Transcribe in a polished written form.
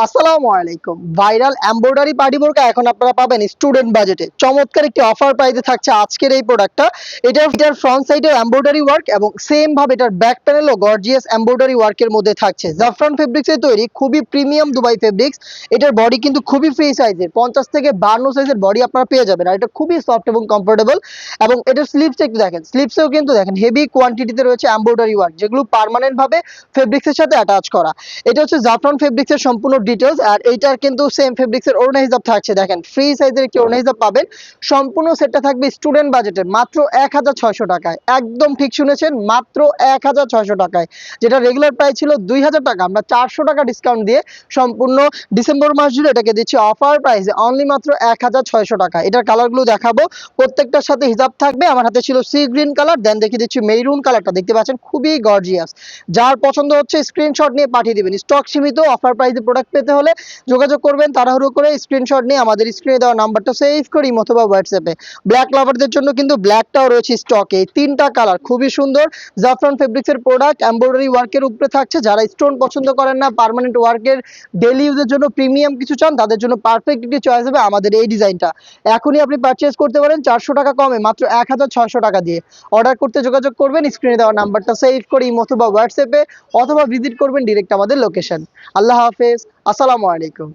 আসসালামু আলাইকুম। Viral embroidery party বোরকা এখন আপনারা পাবেন স্টুডেন্ট বাজেটে। চমৎকার একটি অফার প্রাইসে থাকছে আজকের এই প্রোডাক্টটা। এটার ফ্রন্ট সাইডে এমব্রয়ডারি ওয়ার্ক এবং সেম ভাবে এটার ব্যাক প্যানেলও গর্জিয়াস এমব্রয়ডারি ওয়ার্কের মধ্যে থাকছে। জাফরান ফেব্রিক্সে তৈরি খুবই প্রিমিয়াম দুবাই ফেব্রিক্স। এটার বডি কিন্তু খুবই ফ্রি সাইজের, 50 থেকে 52 সাইজের বডি আপনারা পেয়ে যাবেন। আর এটা খুবই সফট এবং কমফোর্টেবল। এবং এটার স্লিভসটা একটু দেখেন, স্লিভসেও কিন্তু দেখেন হেভি কোয়ান্টিটিতে রয়েছে এমব্রয়ডারি ওয়ার্ক, যেগুলো পার্মানেন্ট ভাবে ফেব্রিক্সের সাথে অ্যাটাচ করা। এটা হচ্ছে জাফরান ফেব্রিক্সের সম্পূর্ণ ডিটেলস। আর এইটার কিন্তু সেম ফেব্রিক্সের ওড়না হিসাব থাকছে, দেখেন ফ্রি সাইজের একটি ওড়না হিসাব পাবেন। সম্পূর্ণ সেটটা থাকবে স্টুডেন্ট বাজেটের মাত্র 1600 টাকায়। একদম ঠিক শুনেছেন, মাত্র 1600 টাকায়। যেটা রেগুলার প্রাইস ছিল 2000 টাকা, আমরা 400 টাকা ডিসকাউন্ট দিয়ে সম্পূর্ণ ডিসেম্বর মাস জুড়ে এটাকে দিচ্ছি অফার প্রাইসে অনলি মাত্র 1600 টাকা। এটার কালারগুলো দেখাবো, প্রত্যেকটার সাথে হিজাব থাকবে। আমার হাতে ছিল সি গ্রিন কালার, দেন দেখিয়ে দিচ্ছি মেরুন কালারটা, দেখতে পাচ্ছেন খুবই গর্জিয়াস। যার পছন্দ হচ্ছে স্ক্রিনশট নিয়ে পাঠিয়ে দিবেন। স্টক সীমিত, অফার প্রাইসে প্রোডাক্ট পেতে হলে যোগাযোগ করবেন তাড়াহুড়ো করে, স্ক্রিনশট নিয়ে আমাদের স্ক্রিনে দেওয়া নাম্বারটা সেভ করি অথবা হোয়াটসঅ্যাপে। ব্ল্যাক লাভারদের জন্য কিন্তু ব্ল্যাকটাও রয়েছে স্টকে। এই তিনটা কালার খুবই সুন্দর। জাফরান ফেব্রিক্সের প্রোডাক্ট এমব্রয়ডারি ওয়ার্কের উপরে থাকছে। যারা স্টোন পছন্দ করেন না, পার্মানেন্ট ওয়ার্কের ডেইলি ইউজের জন্য প্রিমিয়াম কিছু চান, তাদের জন্য পারফেক্ট একটি চয়েস হবে আমাদের এই ডিজাইনটা। এখনই আপনি পারচেজ করতে পারেন 400 টাকা কমে মাত্র 1600 টাকা দিয়ে। অর্ডার করতে যোগাযোগ করবেন স্ক্রিনে দেওয়া নাম্বারটা সেভ করি অথবা হোয়াটসঅ্যাপে, অথবা ভিজিট করবেন ডিরেক্ট আমাদের লোকেশন। আল্লাহ হাফেজ, আসসালামু আলাইকুম।